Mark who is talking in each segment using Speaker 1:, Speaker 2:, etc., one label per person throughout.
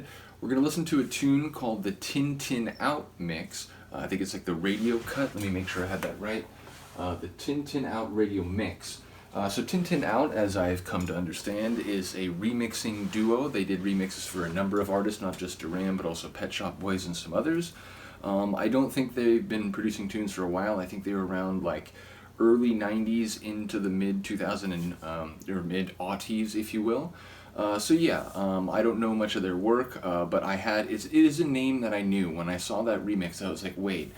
Speaker 1: instead, we're going to listen to a tune called the Tin Tin Out Mix. I think it's like the radio cut. Let me make sure I had that right. The Tin Tin Out radio mix. So Tin Tin Out, as I've come to understand, is a remixing duo. They did remixes for a number of artists, not just Duran, but also Pet Shop Boys and some others. I don't think they've been producing tunes for a while. I think they were around like early 90s into the mid 2000 or mid aughties, if you will. So yeah, I don't know much of their work, but it is a name that I knew. When I saw that remix, I was like, wait,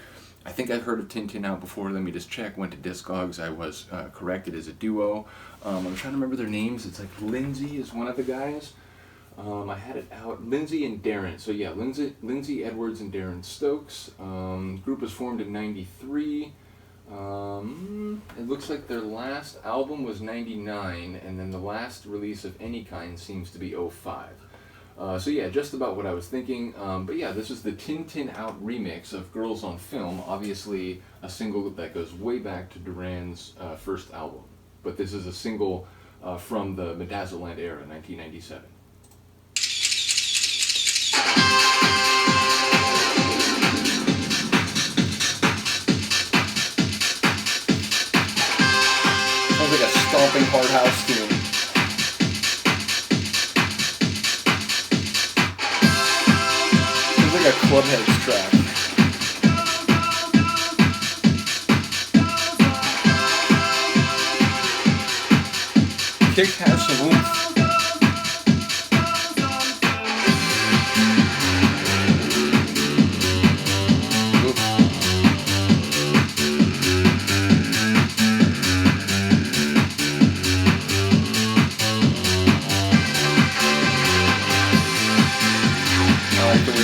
Speaker 1: I think I've heard of Tin Tin Out before. Let me just check. Went to Discogs. I was corrected as a duo. I'm trying to remember their names. It's like Lindsay is one of the guys. I had it out. Lindsay and Darren. So yeah, Lindsay Edwards and Darren Stokes. Group was formed in '93. It looks like their last album was '99, and then the last release of any kind seems to be '05. So yeah, just about what I was thinking. But yeah, this is the Tin Tin Out remix of Girls on Film, obviously a single that goes way back to Duran's first album. But this is a single from the Bedazzleland era, 1997. Sounds like a stomping hard house tune. Sounds like a Clubheads track. Kick has some oomph.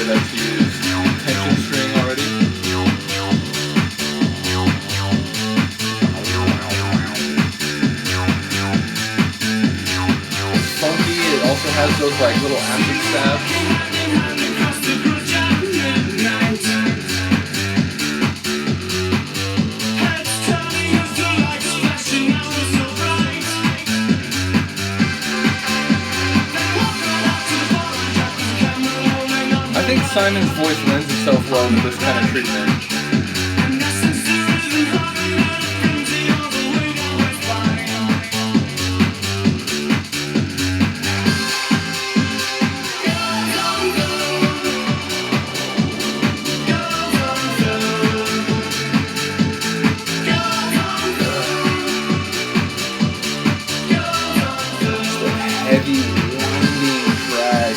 Speaker 1: That's used. Tension string already. It's funky. It also has those like little acid stabs. I think Simon's voice lends itself well to this kind of treatment. Just a heavy, winding drag.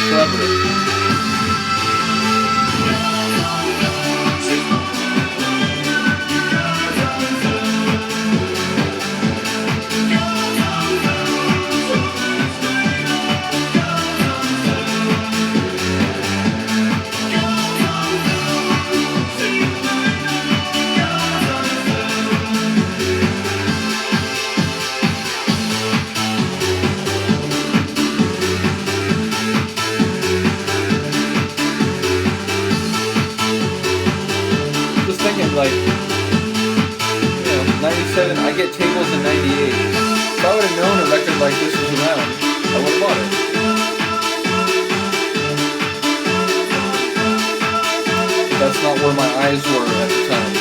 Speaker 1: Clever. Just thinking, like, 97, I get tables in 98. If I would have known a record like this was around, I would have bought it. That's not where my eyes were at the time.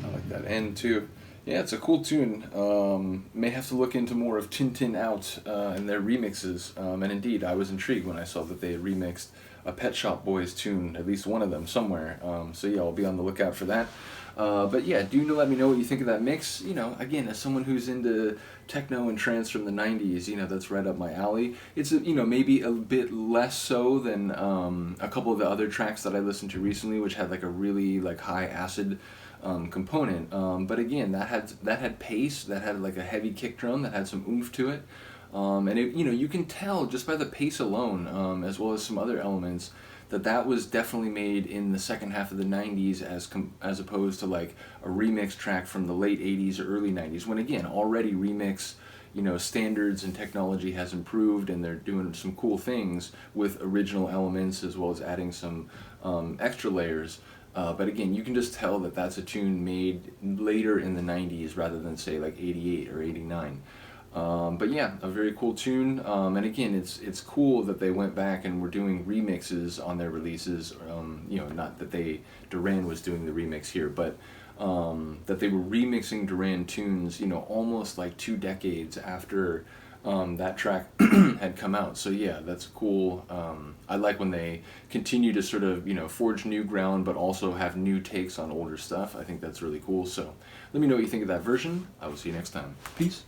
Speaker 1: I like that end too. Yeah, it's a cool tune. May have to look into more of Tintin Out and their remixes. And indeed, I was intrigued when I saw that they had remixed a Pet Shop Boys tune, at least one of them somewhere. So yeah, I'll be on the lookout for that. But yeah, do let me know what you think of that mix. You know, again, as someone who's into techno and trance from the 90s, you know, that's right up my alley. It's, you know, maybe a bit less so than a couple of the other tracks that I listened to recently, which had like a really like high acid component, but again, that had pace, that had like a heavy kick drum, that had some oomph to it, and it, you know, you can tell just by the pace alone, as well as some other elements, that was definitely made in the second half of the 90s as opposed to like a remix track from the late 80s or early 90s, when again, already remix, you know, standards and technology has improved and they're doing some cool things with original elements as well as adding some extra layers. But again, you can just tell that that's a tune made later in the 90s rather than say like 88 or 89. But yeah, a very cool tune. And again, it's cool that they went back and were doing remixes on their releases. You know, not that Duran was doing the remix here, but that they were remixing Duran tunes, you know, almost like 2 decades after that track had come out. So yeah, that's cool. I like when they continue to sort of, you know, forge new ground, but also have new takes on older stuff. I think that's really cool. So let me know what you think of that version. I will see you next time. Peace.